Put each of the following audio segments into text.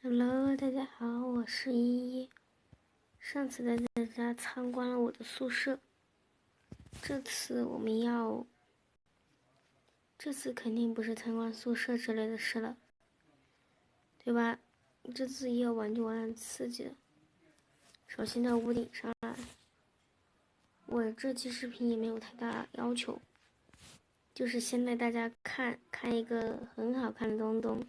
Hello，大家好，我是依依。上次带大家参观了我的宿舍，这次肯定不是参观宿舍之类的事了，对吧？这次要玩就玩刺激的。首先到屋顶上来，我这期视频也没有太大要求，就是先带大家看一个很好看的东东，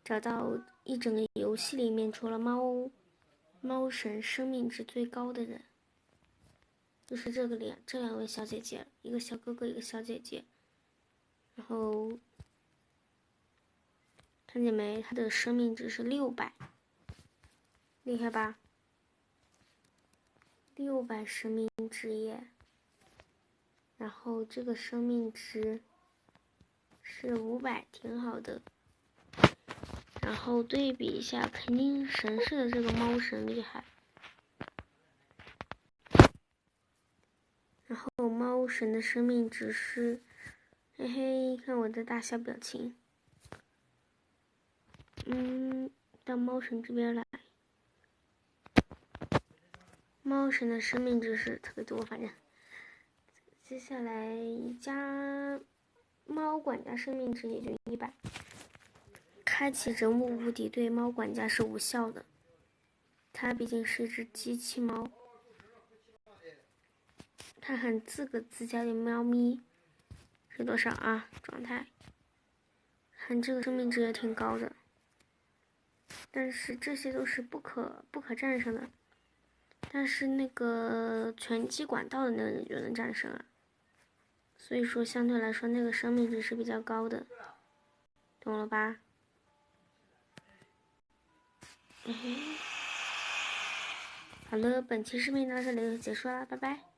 找到一整个游戏里面除了猫神生命值最高的人，就是这两位小姐姐，一个小哥哥，一个小姐姐。然后看见没？他的生命值是600，厉害吧？600生命值耶。然后这个生命值是500，挺好的。然后对比一下，肯定神社的这个猫神厉害。然后猫神的生命值是，嘿嘿，看我的大笑表情。到猫神这边来，猫神的生命值是特别多，反正。接下来加猫管家生命值也就100。开启人物无敌对猫管家是无效的，它毕竟是一只机器猫。看看自家的猫咪是多少啊？状态，看这个生命值也挺高的，但是这些都是不可战胜的。但是那个拳击管道的那个人就能战胜啊，所以说相对来说那个生命值是比较高的，懂了吧？好了，本期视频到这里就结束了，拜拜。